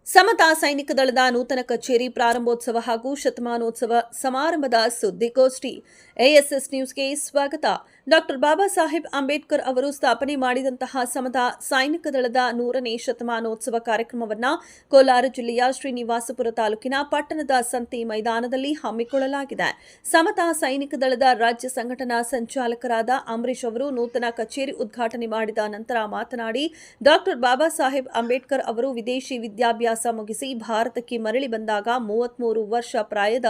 ಸಮತಾ ಸೈನಿಕ ದಳದ ನೂತನ ಕಚೇರಿ ಪ್ರಾರಂಭೋತ್ಸವ ಹಾಗೂ ಶತಮಾನೋತ್ಸವ ಸಮಾರಂಭದ ಸುದ್ದಿಗೋಷ್ಠಿ. ಎಎಸ್ಎಸ್ ನ್ಯೂಸ್ಗೆ ಸ್ವಾಗತ. ಡಾಕ್ಟರ್ ಬಾಬಾ ಸಾಹೇಬ್ ಅಂಬೇಡ್ಕರ್ ಅವರು ಸ್ಥಾಪನೆ ಮಾಡಿದಂತಹ ಸಮತಾ ಸೈನಿಕ ದಳದ 100ನೇ ಶತಮಾನೋತ್ಸವ ಕಾರ್ಯಕ್ರಮವನ್ನು ಕೋಲಾರ ಜಿಲ್ಲೆಯ ಶ್ರೀನಿವಾಸಪುರ ತಾಲೂಕಿನ ಪಟ್ಟಣದ ಸಂತೆ ಮೈದಾನದಲ್ಲಿ ಹಮ್ಮಿಕೊಳ್ಳಲಾಗಿದೆ. ಸಮತಾ ಸೈನಿಕ ದಳದ ರಾಜ್ಯ ಸಂಘಟನಾ ಸಂಚಾಲಕರಾದ ಅಂಬರೀಶ್ ಅವರು ನೂತನ ಕಚೇರಿ ಉದ್ಘಾಟನೆ ಮಾಡಿದ ನಂತರ ಮಾತನಾಡಿ, ಡಾಕ್ಟರ್ ಬಾಬಾ ಸಾಹೇಬ್ ಅಂಬೇಡ್ಕರ್ ಅವರು ವಿದೇಶಿ ವಿದ್ಯಾಭ್ಯಾಸ ಮುಗಿಸಿ ಭಾರತಕ್ಕೆ ಮರಳಿ ಬಂದಾಗ 33 ವರ್ಷ ಪ್ರಾಯದ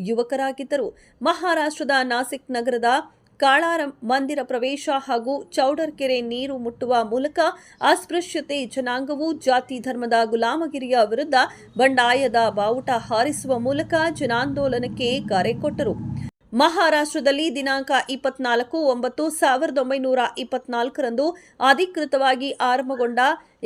ಯುವಕರಾಗಿದ್ದರು. ಮಹಾರಾಷ್ಟ್ರದ ನಾಸಿಕ್ ನಗರದ ಕಾಳಾರ ಮಂದಿರ ಪ್ರವೇಶ ಹಾಗೂ ಚೌಡರ್ಕೆರೆ ನೀರು ಮುಟ್ಟುವ ಮೂಲಕ ಅಸ್ಪೃಶ್ಯತೆ ಜನಾಂಗವು ಜಾತಿ ಧರ್ಮದ ಗುಲಾಮಗಿರಿಯ ವಿರುದ್ಧ ಬಂಡಾಯದ ಬಾವುಟ ಹಾರಿಸುವ ಮೂಲಕ ಜನಾಂದೋಲನಕ್ಕೆ ಕರೆ ಕೊಟ್ಟರು. ಮಹಾರಾಷ್ಟ್ರದಲ್ಲಿ ದಿನಾಂಕ 24/9/1924ರಂದು ಅಧಿಕೃತವಾಗಿ ಆರಂಭಗೊಂಡ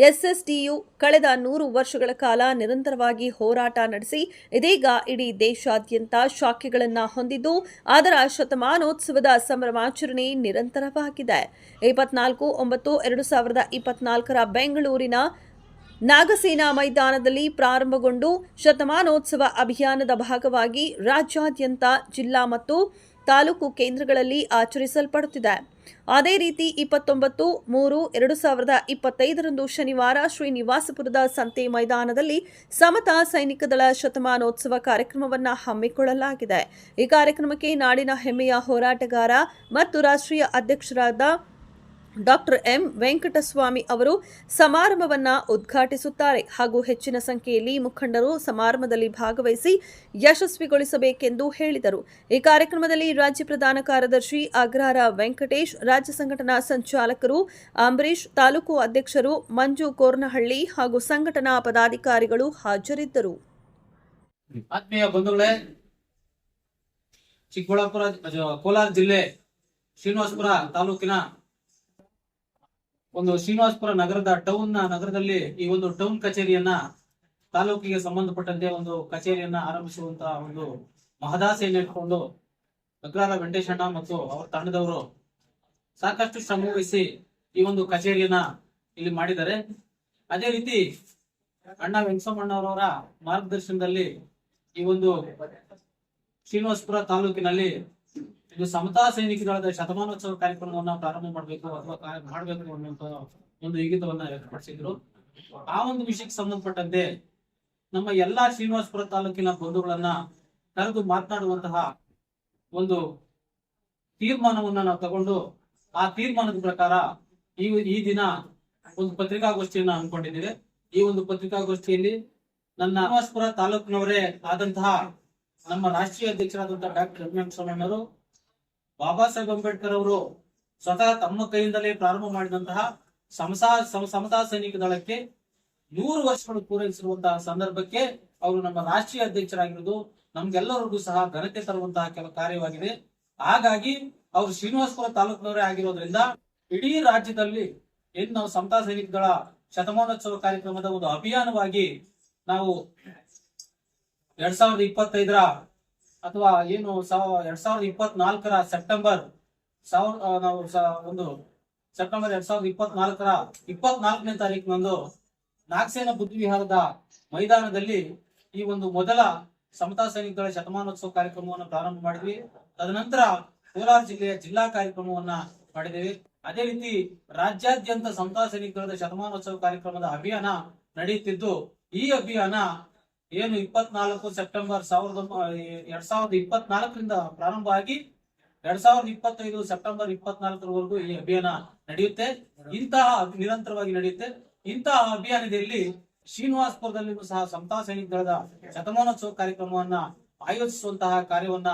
ಎಸ್ಎಸ್ಡಿಯು ಕಳೆದ 100 ವರ್ಷಗಳ ಕಾಲ ನಿರಂತರವಾಗಿ ಹೋರಾಟ ನಡೆಸಿ ಇದೀಗ ಇಡೀ ದೇಶಾದ್ಯಂತ ಶಾಖೆಗಳನ್ನು ಹೊಂದಿದ್ದು ಅದರ ಶತಮಾನೋತ್ಸವದ ಸಂಭ್ರಮಾಚರಣೆ ನಿರಂತರವಾಗಿದೆ. 24/9/2024 ಬೆಂಗಳೂರಿನ ನಾಗಸೇನಾ ಮೈದಾನದಲ್ಲಿ ಪ್ರಾರಂಭಗೊಂಡು ಶತಮಾನೋತ್ಸವ ಅಭಿಯಾನದ ಭಾಗವಾಗಿ ರಾಜ್ಯಾದ್ಯಂತ ಜಿಲ್ಲಾ ಮತ್ತು ತಾಲೂಕು ಕೇಂದ್ರಗಳಲ್ಲಿ ಆಚರಿಸಲ್ಪಡುತ್ತಿದೆ. ಅದೇ ರೀತಿ 29/3/2025ರಂದು ಶನಿವಾರ ಶ್ರೀನಿವಾಸಪುರದ ಸಂತೆ ಮೈದಾನದಲ್ಲಿ ಸಮತಾ ಸೈನಿಕ ದಳ ಶತಮಾನೋತ್ಸವ ಕಾರ್ಯಕ್ರಮವನ್ನು ಹಮ್ಮಿಕೊಳ್ಳಲಾಗಿದೆ. ಈ ಕಾರ್ಯಕ್ರಮಕ್ಕೆ ನಾಡಿನ ಹೆಮ್ಮೆಯ ಹೋರಾಟಗಾರ ಮತ್ತು ರಾಷ್ಟ್ರೀಯ ಅಧ್ಯಕ್ಷರಾದ ಡಾಕ್ಟರ್ ಎಂ ವೆಂಕಟಸ್ವಾಮಿ ಅವರು ಸಮಾರಂಭವನ್ನು ಉದ್ಘಾಟಿಸುತ್ತಾರೆ ಹಾಗೂ ಹೆಚ್ಚಿನ ಸಂಖ್ಯೆಯಲ್ಲಿ ಮುಖಂಡರು ಸಮಾರಂಭದಲ್ಲಿ ಭಾಗವಹಿಸಿ ಯಶಸ್ವಿಗೊಳಿಸಬೇಕೆಂದು ಹೇಳಿದರು. ಈ ಕಾರ್ಯಕ್ರಮದಲ್ಲಿ ರಾಜ್ಯ ಪ್ರಧಾನ ಕಾರ್ಯದರ್ಶಿ ಅಗ್ರಹಾರ ವೆಂಕಟೇಶ್, ರಾಜ್ಯ ಸಂಘಟನಾ ಸಂಚಾಲಕರು ಅಂಬರೀಶ್, ತಾಲೂಕು ಅಧ್ಯಕ್ಷರು ಮಂಜು ಕೋರ್ನಹಳ್ಳಿ ಹಾಗೂ ಸಂಘಟನಾ ಪದಾಧಿಕಾರಿಗಳು ಹಾಜರಿದ್ದರು. ಆತ್ಮೀಯ ಬಂಧುಗಳೇ, ಚಿಕ್ಕಬಳ್ಳಾಪುರ ಕೋಲಾರ ಜಿಲ್ಲೆ ಶ್ರೀನಿವಾಸಪುರ ತಾಲೂಕಿನ ಶ್ರೀನಿವಾಸಪುರ ನಗರದಲ್ಲಿ ಈ ಒಂದು ಟೌನ್ ಕಚೇರಿಯನ್ನ ತಾಲೂಕಿಗೆ ಸಂಬಂಧಪಟ್ಟಂತೆ ಒಂದು ಕಚೇರಿಯನ್ನ ಆರಂಭಿಸುವಂತಹ ಒಂದು ಮಹದಾಸೆಯನ್ನು ಇಟ್ಕೊಂಡು ಅಗ್ರಹಾರ ವೆಂಕಟೇಶಣ್ಣ ಮತ್ತು ಅವರ ತಂಡದವರು ಸಾಕಷ್ಟು ಶ್ರಮ ವಹಿಸಿ ಈ ಒಂದು ಕಚೇರಿಯನ್ನ ಇಲ್ಲಿ ಮಾಡಿದ್ದಾರೆ. ಅದೇ ರೀತಿ ಅಣ್ಣ ವೆಂಕಟಸ್ವಾಮಣ್ಣವರ ಮಾರ್ಗದರ್ಶನದಲ್ಲಿ ಈ ಒಂದು ಶ್ರೀನಿವಾಸಪುರ ತಾಲೂಕಿನಲ್ಲಿ ಇದು ಸಮತಾ ಸೈನಿಕ ದಳದ ಶತಮಾನೋತ್ಸವ ಕಾರ್ಯಕ್ರಮವನ್ನ ಪ್ರಾರಂಭ ಮಾಡಬೇಕು ಅಥವಾ ಮಾಡಬೇಕು ಅನ್ನುವಂತ ಒಂದು ಇಂಗಿತವನ್ನ ವ್ಯಕ್ತಪಡಿಸಿದ್ರು. ಆ ಒಂದು ವಿಷಯಕ್ಕೆ ಸಂಬಂಧಪಟ್ಟಂತೆ ನಮ್ಮ ಎಲ್ಲಾ ಶ್ರೀನಿವಾಸಪುರ ತಾಲೂಕಿನ ಬಂಧುಗಳನ್ನ ಕರೆದು ಮಾತನಾಡುವಂತಹ ಒಂದು ತೀರ್ಮಾನವನ್ನ ನಾವು ತಗೊಂಡು ಆ ತೀರ್ಮಾನದ ಪ್ರಕಾರ ಈ ದಿನ ಒಂದು ಪತ್ರಿಕಾಗೋಷ್ಠಿಯನ್ನ ಹಮ್ಮಿಕೊಂಡಿದ್ದೇವೆ. ಈ ಒಂದು ಪತ್ರಿಕಾಗೋಷ್ಠಿಯಲ್ಲಿ ನನ್ನ ಶ್ರೀನಿವಾಸಪುರ ತಾಲೂಕಿನವರೇ ಆದಂತಹ ನಮ್ಮ ರಾಷ್ಟ್ರೀಯ ಅಧ್ಯಕ್ಷರಾದಂತಹ ಡಾಕ್ಟರ್ ಎಂ ವೆಂಕಟಸ್ವಾಮಣ್ಣವರು, ಬಾಬಾ ಸಾಹೇಬ್ ಅಂಬೇಡ್ಕರ್ ಅವರು ಸ್ವತಃ ತಮ್ಮ ಕೈಯಿಂದಲೇ ಪ್ರಾರಂಭ ಮಾಡಿದಂತಹ ಸಮತಾ ಸೈನಿಕ ದಳಕ್ಕೆ 100 ವರ್ಷಗಳು ಪೂರೈಸಿರುವಂತಹ ಸಂದರ್ಭಕ್ಕೆ ಅವರು ನಮ್ಮ ರಾಷ್ಟ್ರೀಯ ಅಧ್ಯಕ್ಷರಾಗಿರುವುದು ನಮ್ಗೆಲ್ಲರಿಗೂ ಸಹ ಘನತೆ ತರುವಂತಹ ಕೆಲ ಕಾರ್ಯವಾಗಿದೆ. ಹಾಗಾಗಿ ಅವರು ಶ್ರೀನಿವಾಸಪುರ ತಾಲೂಕಿನವರೇ ಆಗಿರೋದ್ರಿಂದ ಇಡೀ ರಾಜ್ಯದಲ್ಲಿ ಏನು ನಾವು ಸಮತಾ ಸೈನಿಕ ದಳ ಶತಮಾನೋತ್ಸವ ಕಾರ್ಯಕ್ರಮದ ಒಂದು ಅಭಿಯಾನವಾಗಿ ನಾವು 2025 ಅಥವಾ ಏನು 2024 ಸೆಪ್ಟೆಂಬರ್ 2024ನೇ ತಾರೀಕಿನಂದು ನಾಗಸೇನ ಬುದ್ಧ ವಿಹಾರದ ಮೈದಾನದಲ್ಲಿ ಈ ಒಂದು ಮೊದಲ ಸಮತಾ ಸೈನಿಕ ದಳ ಶತಮಾನೋತ್ಸವ ಕಾರ್ಯಕ್ರಮವನ್ನು ಪ್ರಾರಂಭ ಮಾಡಿದ್ವಿ. ತದನಂತರ ಕೋಲಾರ ಜಿಲ್ಲೆಯ ಜಿಲ್ಲಾ ಕಾರ್ಯಕ್ರಮವನ್ನ ಮಾಡಿದ್ದೇವೆ. ಅದೇ ರೀತಿ ರಾಜ್ಯಾದ್ಯಂತ ಸಮತಾ ಸೈನಿಕ ದಳದ ಶತಮಾನೋತ್ಸವ ಕಾರ್ಯಕ್ರಮದ ಅಭಿಯಾನ ನಡೆಯುತ್ತಿದ್ದು, ಈ ಅಭಿಯಾನ ಏನು 24 ಸೆಪ್ಟೆಂಬರ್ 2024ರಿಂದ ಪ್ರಾರಂಭ ಆಗಿ 2025 ಸೆಪ್ಟೆಂಬರ್ 24ರವರೆಗೂ ಈ ಅಭಿಯಾನ ನಡೆಯುತ್ತೆ. ನಿರಂತರವಾಗಿ ನಡೆಯುತ್ತೆ. ಇಂತಹ ಅಭಿಯಾನದಲ್ಲಿ ಶ್ರೀನಿವಾಸಪುರದಲ್ಲಿಯೂ ಸಹ ಸಮತಾ ಸೈನಿಕ ದಳದ ಶತಮಾನೋತ್ಸವ ಕಾರ್ಯಕ್ರಮವನ್ನ ಆಯೋಜಿಸುವಂತಹ ಕಾರ್ಯವನ್ನ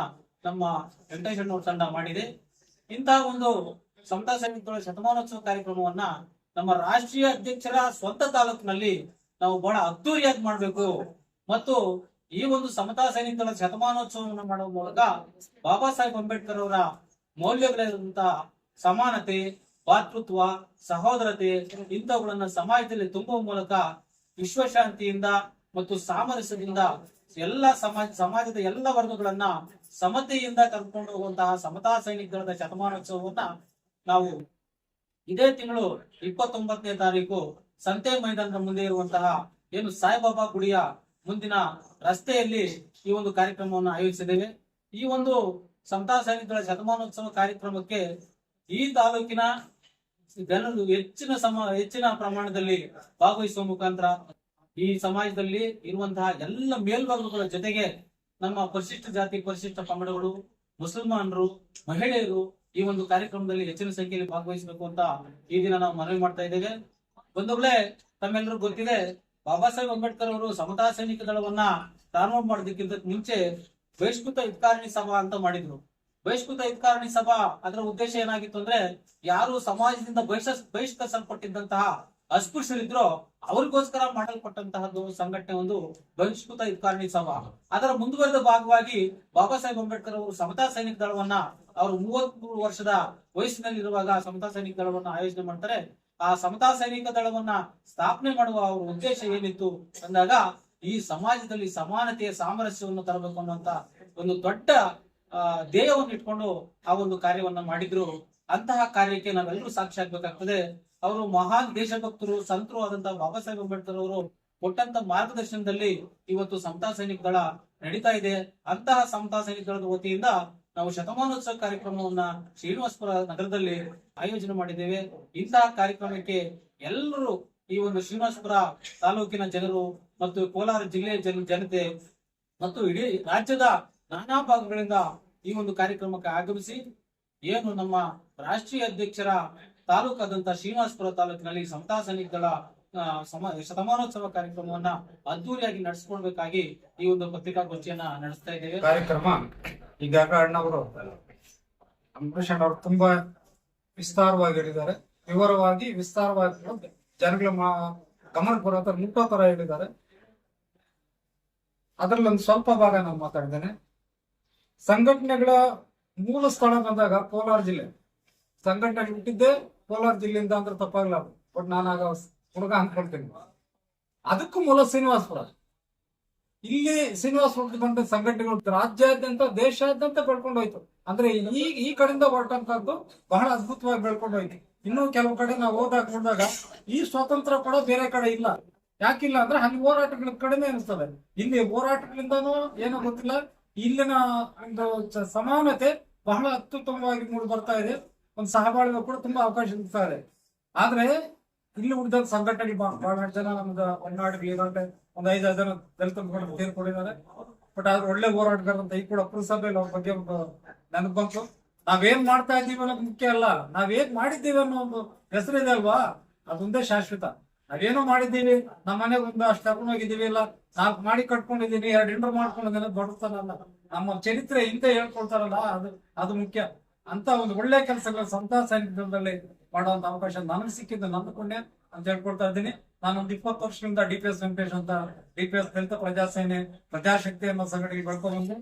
ನಮ್ಮ ವೆಂಕಟೇಶಣ್ಣವ್ರ ತಂಡ ಮಾಡಿದೆ. ಇಂತಹ ಒಂದು ಸಮತಾ ಸೈನಿಕ ದಳ ಶತಮಾನೋತ್ಸವ ಕಾರ್ಯಕ್ರಮವನ್ನ ನಮ್ಮ ರಾಷ್ಟ್ರೀಯ ಅಧ್ಯಕ್ಷರ ಸ್ವಂತ ತಾಲೂಕಿನಲ್ಲಿ ನಾವು ಬಹಳ ಅದ್ದೂರಿಯಾಗಿ ಮಾಡಬೇಕು ಮತ್ತು ಈ ಒಂದು ಸಮತಾ ಸೈನಿಕ ದಳ ಶತಮಾನೋತ್ಸವವನ್ನು ಮಾಡುವ ಮೂಲಕ ಬಾಬಾ ಸಾಹೇಬ್ ಅಂಬೇಡ್ಕರ್ ಅವರ ಮೌಲ್ಯಗಳಾದಂತಹ ಸಮಾನತೆ, ಭಾತೃತ್ವ, ಸಹೋದರತೆ ಇಂಥವುಗಳನ್ನ ಸಮಾಜದಲ್ಲಿ ತುಂಬುವ ಮೂಲಕ ವಿಶ್ವಶಾಂತಿಯಿಂದ ಮತ್ತು ಸಾಮರಸ್ಯದಿಂದ ಸಮಾಜದ ಎಲ್ಲ ವರ್ಗಗಳನ್ನ ಸಮತೆಯಿಂದ ಕರ್ಕೊಂಡು ಹೋಗುವಂತಹ ಸಮತಾ ಸೈನಿಕ ದಳದ ಶತಮಾನೋತ್ಸವವನ್ನ ನಾವು ಇದೇ ತಿಂಗಳು 29ನೇ ತಾರೀಕು ಸಂತೆ ಮೈದಾನದ ಮುಂದೆ ಇರುವಂತಹ ಏನು ಸಾಯಿಬಾಬಾ ಗುಡಿಯ ಮುಂದಿನ ರಸ್ತೆಯಲ್ಲಿ ಈ ಒಂದು ಕಾರ್ಯಕ್ರಮವನ್ನು ಆಯೋಜಿಸಿದ್ದೇವೆ. ಈ ಒಂದು ಸಮತಾ ಸೈನಿಕರ ಶತಮಾನೋತ್ಸವ ಕಾರ್ಯಕ್ರಮಕ್ಕೆ ಈ ತಾಲೂಕಿನ ಜನರು ಹೆಚ್ಚಿನ ಪ್ರಮಾಣದಲ್ಲಿ ಭಾಗವಹಿಸುವ ಮುಖಾಂತರ ಈ ಸಮಾಜದಲ್ಲಿ ಇರುವಂತಹ ಎಲ್ಲ ಮೇಲ್ವರ್ಗಗಳ ಜೊತೆಗೆ ನಮ್ಮ ಪರಿಶಿಷ್ಟ ಜಾತಿ ಪರಿಶಿಷ್ಟ ಪಂಗಡಗಳು, ಮುಸಲ್ಮಾನರು, ಮಹಿಳೆಯರು ಈ ಒಂದು ಕಾರ್ಯಕ್ರಮದಲ್ಲಿ ಹೆಚ್ಚಿನ ಸಂಖ್ಯೆಯಲ್ಲಿ ಭಾಗವಹಿಸಬೇಕು ಅಂತ ಈ ದಿನ ನಾವು ಮನವಿ ಮಾಡ್ತಾ ಇದ್ದೇವೆ. ಬಂಧುಗಳೇ, ತಮ್ಮೆಲ್ಲರಿಗೂ ಗೊತ್ತಿದೆ, ಬಾಬಾ ಸಾಹೇಬ್ ಅಂಬೇಡ್ಕರ್ ಅವರು ಸಮತಾ ಸೈನಿಕ ದಳವನ್ನ ಪ್ರಾರಂಭ ಮಾಡೋದಕ್ಕಿಂತ ಮುಂಚೆ ಬಹಿಷ್ಕೃತ ಹಿತಕಾರಣಿ ಸಭಾ ಅಂತ ಮಾಡಿದ್ರು. ಬಹಿಷ್ಕೃತ ಹಿತಕಾರಣಿ ಸಭಾ ಅದರ ಉದ್ದೇಶ ಏನಾಗಿತ್ತು ಅಂದ್ರೆ, ಯಾರು ಸಮಾಜದಿಂದ ಬಹಿಷ್ಕರಿಸಲ್ಪಟ್ಟಿದ್ದಂತಹ ಅಸ್ಪೃಶ್ಯರಿದ್ರೋ ಅವ್ರಿಗೋಸ್ಕರ ಮಾಡಲ್ಪಟ್ಟಂತಹದ್ದು ಸಂಘಟನೆ ಒಂದು ಬಹಿಷ್ಕೃತ ಹಿತಕಾರಣಿ ಸಭಾ. ಅದರ ಮುಂದುವರೆದ ಭಾಗವಾಗಿ ಬಾಬಾ ಸಾಹೇಬ್ ಅಂಬೇಡ್ಕರ್ ಅವರು ಸಮತಾ ಸೈನಿಕ ದಳವನ್ನ ಅವರು 33 ವರ್ಷದ ವಯಸ್ಸಿನಲ್ಲಿರುವಾಗ ಸಮತಾ ಸೈನಿಕ ದಳವನ್ನ ಆಯೋಜನೆ ಮಾಡ್ತಾರೆ. ಆ ಸಮತಾ ಸೈನಿಕ ದಳವನ್ನ ಸ್ಥಾಪನೆ ಮಾಡುವ ಅವರ ಉದ್ದೇಶ ಏನಿತ್ತು ಅಂದಾಗ, ಈ ಸಮಾಜದಲ್ಲಿ ಸಮಾನತೆಯ ಸಾಮರಸ್ಯವನ್ನು ತರಬೇಕು ಅನ್ನುವಂತ ಒಂದು ದೊಡ್ಡ ಧ್ಯೇಯವನ್ನು ಇಟ್ಕೊಂಡು ಆ ಒಂದು ಕಾರ್ಯವನ್ನ ಮಾಡಿದ್ರು. ಅಂತಹ ಕಾರ್ಯಕ್ಕೆ ನಾವೆಲ್ಲರೂ ಸಾಕ್ಷಿ ಆಗ್ಬೇಕಾಗ್ತದೆ. ಅವರು ಮಹಾನ್ ದೇಶಭಕ್ತರು, ಸಂತರು ಆದಂತಹ ಬಾಬಾ ಸಾಹೇಬ್ ಅಂಬೇಡ್ಕರ್ ಅವರು ಕೊಟ್ಟಂತ ಮಾರ್ಗದರ್ಶನದಲ್ಲಿ ಇವತ್ತು ಸಮತಾ ಸೈನಿಕ ದಳ ನಡೀತಾ ಇದೆ. ಅಂತಹ ಸಮತಾ ಸೈನಿಕ ದಳದ ವತಿಯಿಂದ ನಾವು ಶತಮಾನೋತ್ಸವ ಕಾರ್ಯಕ್ರಮವನ್ನ ಶ್ರೀನಿವಾಸಪುರ ನಗರದಲ್ಲಿ ಆಯೋಜನೆ ಮಾಡಿದ್ದೇವೆ. ಇಂತಹ ಕಾರ್ಯಕ್ರಮಕ್ಕೆ ಎಲ್ಲರೂ, ಈ ಒಂದು ಶ್ರೀನಿವಾಸಪುರ ತಾಲೂಕಿನ ಜನರು ಮತ್ತು ಕೋಲಾರ ಜಿಲ್ಲೆಯ ಜನತೆ ಮತ್ತು ಇಡೀ ರಾಜ್ಯದ ನಾನಾ ಭಾಗಗಳಿಂದ ಈ ಒಂದು ಕಾರ್ಯಕ್ರಮಕ್ಕೆ ಆಗಮಿಸಿ, ಏನು ನಮ್ಮ ರಾಷ್ಟ್ರೀಯ ಅಧ್ಯಕ್ಷರ ತಾಲೂಕಾದಂತಹ ಶ್ರೀನಿವಾಸಪುರ ತಾಲೂಕಿನಲ್ಲಿ ಸಮತಾ ಸೈನಿಕ ದಳ ಶತಮಾನೋತ್ಸವ ಕಾರ್ಯಕ್ರಮವನ್ನ ಅದ್ದೂರಿಯಾಗಿ ನಡೆಸಿಕೊಳ್ಬೇಕಾಗಿ ಈ ಒಂದು ಪತ್ರಿಕಾಗೋಷ್ಠಿಯನ್ನ ನಡೆಸ್ತಾ ಇದ್ದೇವೆ. ಕಾರ್ಯಕ್ರಮ ಈಗಾಗ ಅಣ್ಣವರು ಅಂಬರೀಷ್ ಅವರು ತುಂಬಾ ವಿಸ್ತಾರವಾಗಿ ಹೇಳಿದ್ದಾರೆ. ವಿಸ್ತಾರವಾಗಿ ಜನಗಳ ಗಮನ ಬರೋ ತರ ಮುಟ್ಟೋ ತರ ಹೇಳಿದ್ದಾರೆ. ಅದ್ರಲ್ಲಿ ಒಂದು ಸ್ವಲ್ಪ ಭಾಗ ನಾನು ಮಾತಾಡಿದ್ದೇನೆ. ಸಂಘಟನೆಗಳ ಮೂಲ ಸ್ಥಳ ಬಂದಾಗ ಕೋಲಾರ ಜಿಲ್ಲೆ, ಸಂಘಟನೆ ಹುಟ್ಟಿದ್ದೆ ಕೋಲಾರ ಜಿಲ್ಲೆಯಿಂದ ಅಂದ್ರೆ ತಪ್ಪಾಗ್ಲಾರ್ದು. ಬಟ್ ನಾನಾಗ ಹುಡುಗ ಅನ್ಕೊಳ್ತೀನಿ. ಅದಕ್ಕೂ ಮೂಲ ಶ್ರೀನಿವಾಸಪುರ. ಇಲ್ಲಿ ಶ್ರೀನಿವಾಸಪುರ ಬಂದ ಸಂಘಟನೆಗಳು ರಾಜ್ಯಾದ್ಯಂತ ದೇಶಾದ್ಯಂತ ಬೆಳ್ಕೊಂಡು ಹೋಯ್ತು. ಅಂದ್ರೆ ಈ ಕಡೆಯಿಂದ ಹೊರಟಂತದ್ದು ಬಹಳ ಅದ್ಭುತವಾಗಿ ಬೆಳ್ಕೊಂಡು ಹೋಯ್ತು. ಇನ್ನು ಕೆಲವು ಕಡೆ ನಾವು ನೋಡಿದಾಗ ಈ ಸ್ವಾತಂತ್ರ್ಯ ಕೂಡ ಬೇರೆ ಕಡೆ ಇಲ್ಲ. ಯಾಕಿಲ್ಲ ಅಂದ್ರೆ ಅಲ್ಲಿ ಹೋರಾಟಗಳ ಕಡಿಮೆ ಅನಿಸ್ತದೆ. ಇಲ್ಲಿ ಹೋರಾಟಗಳಿಂದನೂ ಏನೋ ಗೊತ್ತಿಲ್ಲ, ಇಲ್ಲಿನ ಒಂದು ಸಮಾನತೆ ಬಹಳ ಅತ್ಯುತ್ತಮವಾಗಿ ಮೂಡಿ ಬರ್ತಾ ಇದೆ. ಒಂದು ಸಹಬಾಳ್ವೆ ಕೂಡ ತುಂಬಾ ಅವಕಾಶ ಸಿಗ್ತಾ ಇದೆ. ಆದ್ರೆ ಇಲ್ಲಿ ಉಳಿದ ಸಂಘಟನೆಗಳು ಬಹಳ ಜನ ನಮ್ದು ಹೊನ್ನಾಡಿಗೆ ಒಂದು 5 ಜನ ದಲಿತ ತೀರ್ಕೊಂಡಿದ್ದಾರೆ. ಬಟ್ ಆದ್ರೆ ಒಳ್ಳೆ ಹೋರಾಟಗಾರಂತ ಈ ಕೂಡ ಪುರಸಭೆಯಲ್ಲಿ ಅವ್ರ ಬಗ್ಗೆ ಒಂದು ನೆನಪು ಬಂತು. ನಾವೇನ್ ಮಾಡ್ತಾ ಇದ್ದೀವಿ ಅನ್ನೋದು ಮುಖ್ಯ ಅಲ್ಲ, ನಾವೇನ್ ಮಾಡಿದ್ದೀವಿ ಅನ್ನೋ ಒಂದು ಹೆಸರಿದೆ ಅಲ್ವಾ, ಅದೊಂದೇ ಶಾಶ್ವತ. ನಾವೇನೋ ಮಾಡಿದ್ದೀವಿ, ನಮ್ಮ ಮನೆಗೆ ಒಂದು ಅಷ್ಟು ಕರ್ಕೊಂಡು ಹೋಗಿದ್ದೀವಿ, ಇಲ್ಲ ನಾಲ್ಕು ಮಾಡಿ ಕಟ್ಕೊಂಡಿದ್ದೀನಿ, 2 ಇಂಟರ್ ಮಾಡ್ಕೊಂಡಿದ್ದೀನಿ, ದೊಡ್ಡತನಲ್ಲ. ನಮ್ಮ ಚರಿತ್ರೆ ಇಂತ ಹೇಳ್ಕೊಳ್ತಾರಲ್ಲ, ಅದು ಮುಖ್ಯ. ಅಂತ ಒಂದು ಒಳ್ಳೆ ಕೆಲಸಗಳ ಸಮತಾ ಸೈನಿಕ ದಳದಲ್ಲಿ ಮಾಡುವಂತ ಅವಕಾಶ ನನಗೆ ಸಿಕ್ಕಿದ್ದು ನನ್ನ ಪುಣ್ಯ ಅಂತ ಹೇಳ್ಕೊಳ್ತಾ ಇದ್ದೀನಿ. ನಾನೊಂದು 20 ವರ್ಷದಿಂದ DPS ವೆಂಕಟೇಶ್ ಅಂತ DPS ದಲಿತ ಪ್ರಜಾಸೇನೆ ಪ್ರಜಾಶಕ್ತಿ ಅನ್ನೋ ಸಂಘಟನೆಗೆ ಬೆಳ್ಕೊಂಡ್ಬಂದು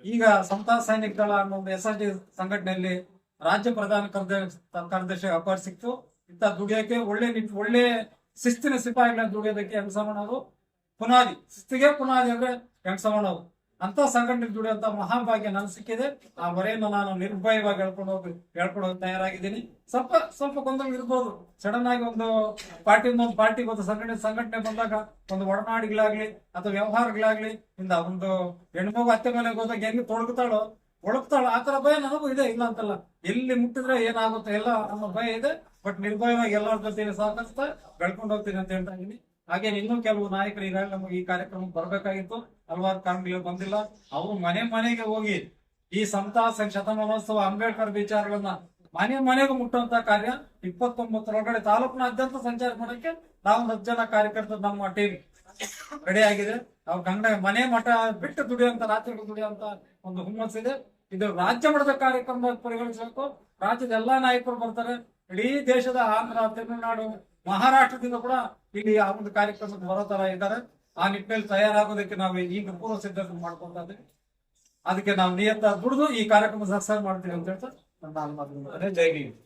ಈಗ ಸಮತಾ ಸೈನಿಕ ದಳ ಅನ್ನೋ ಒಂದು SSD ಸಂಘಟನೆಯಲ್ಲಿ ರಾಜ್ಯ ಪ್ರಧಾನ ಕಾರ್ಯದರ್ಶಿ ಅವಕಾಶ ಸಿಕ್ತು. ಇಂತ ದುಡಿಯೋಕೆ ಒಳ್ಳೆ ಶಿಸ್ತಿನ ಸಿಪಾಯಿಗಳನ್ನ ದುಡಿಯೋದಕ್ಕೆ ಹೆಂಗಸಮಣ್ಣವರು ಪುನಾದಿ, ಶಿಸ್ತಿಗೆ ಪುನಾದಿ ಅಂದ್ರೆ ಹೆಂಗಸಮಣ್ಣವರು. ಅಂತ ಸಂಘಟನೆ ದುಡಿಯುವಂತ ಮಹಾಭಾಗ್ಯ ನನ್ ಸಿಕ್ಕಿದೆ. ಆ ಹೊರೆಯನ್ನು ನಾನು ನಿರ್ಭಯವಾಗಿ ಹೇಳ್ಕೊಂಡು ಹೋಗಿ ತಯಾರಾಗಿದ್ದೀನಿ. ಸ್ವಲ್ಪ ಗೊಂದಲ ಇರ್ಬೋದು. ಸಡನ್ ಆಗಿ ಒಂದು ಪಾರ್ಟಿಗೆ ಒಂದು ಸಂಘಟನೆ ಬಂದಾಗ ಒಂದು ಒಡನಾಡಿಗಳಾಗ್ಲಿ ಅಥವಾ ವ್ಯವಹಾರಗಳಾಗ್ಲಿ ಇಂದ ಒಂದು ಹೆಣ್ಮಗು ಅತ್ತೆ ಮನೆಗೆ ಹೋದಾಗ ಹೆಂಗ್ ಒಳಗ್ತಾಳೋ ಆ ತರ ಭಯ ನನಗೂ ಇದೆ, ಇಲ್ಲ ಅಂತಲ್ಲ. ಎಲ್ಲಿ ಮುಟ್ಟಿದ್ರೆ ಏನಾಗುತ್ತೆ ಎಲ್ಲ ನಮ್ಮ ಭಯ ಇದೆ. ಬಟ್ ನಿರ್ಭಯವಾಗಿ ಎಲ್ಲರ ಜೊತೆ ಸಹಕರಿಸ್ತಾ ಬೆಳ್ಕೊಂಡು ಹೋಗ್ತೀನಿ ಅಂತ ಹೇಳ್ತಾ ಇದ್ದೀನಿ. ಹಾಗೆ ಇನ್ನೂ ಕೆಲವು ನಾಯಕರು ಈಗಾಗಲೇ ನಮಗೆ ಈ ಕಾರ್ಯಕ್ರಮಕ್ಕೆ ಬರ್ಬೇಕಾಗಿತ್ತು, ಹಲವಾರು ಕಾರಣಗಳು ಬಂದಿಲ್ಲ. ಅವರು ಮನೆಗೆ ಹೋಗಿ ಈ ಸಮತಾ ಶತಮಾನೋತ್ಸವ ಅಂಬೇಡ್ಕರ್ ವಿಚಾರಗಳನ್ನ ಮನೆಗೂ ಮುಟ್ಟುವಂತ ಕಾರ್ಯ 29ರೊಳಗಡೆ ತಾಲೂಕಿನಾದ್ಯಂತ ಸಂಚಾರ ಮಾಡಕ್ಕೆ ನಾವು 10 ಜನ ಕಾರ್ಯಕರ್ತರು ನಮ್ಮ ಟೀಮ್ ರೆಡಿ ಆಗಿದೆ. ಅವ್ರ ಮನೆ ಮಠ ಬಿಟ್ಟು ದುಡಿಯುವಂತ ರಾತ್ರಿಗಳು ದುಡಿಯುವಂತ ಒಂದು ಹುಮ್ಮಸ್ಸಿದೆ. ಇದು ರಾಜ್ಯ ಮಟ್ಟದ ಕಾರ್ಯಕ್ರಮ ಪರಿಗಣಿಸಬೇಕು. ರಾಜ್ಯದ ಎಲ್ಲಾ ನಾಯಕರು ಬರ್ತಾರೆ. ಇಡೀ ದೇಶದ ಆಂಧ್ರ, ತಮಿಳುನಾಡು, ಮಹಾರಾಷ್ಟ್ರದಿಂದ ಕೂಡ ಇಲ್ಲಿ ಆ ಒಂದು ಕಾರ್ಯಕ್ರಮಕ್ಕೆ ಬರೋ ತರ ಇದ್ದಾರೆ. ಆ ನಿಟ್ಟಿನಲ್ಲಿ ತಯಾರಾಗೋದಕ್ಕೆ ನಾವು ಈಗ ಪೂರ್ವ ಸಿದ್ಧತೆ ಮಾಡ್ಕೊಳ್ತಾ ಇದ್ದೀವಿ. ಅದಕ್ಕೆ ನಾವು ನಿಯತ ದುಡಿದು ಈ ಕಾರ್ಯಕ್ರಮ ಸಕ್ಸಸ್ ಮಾಡ್ತೀವಿ ಅಂತ ಹೇಳ್ತಾ ನನ್ನ ಮಾತು. ಜೈ ಹಿಂದ್.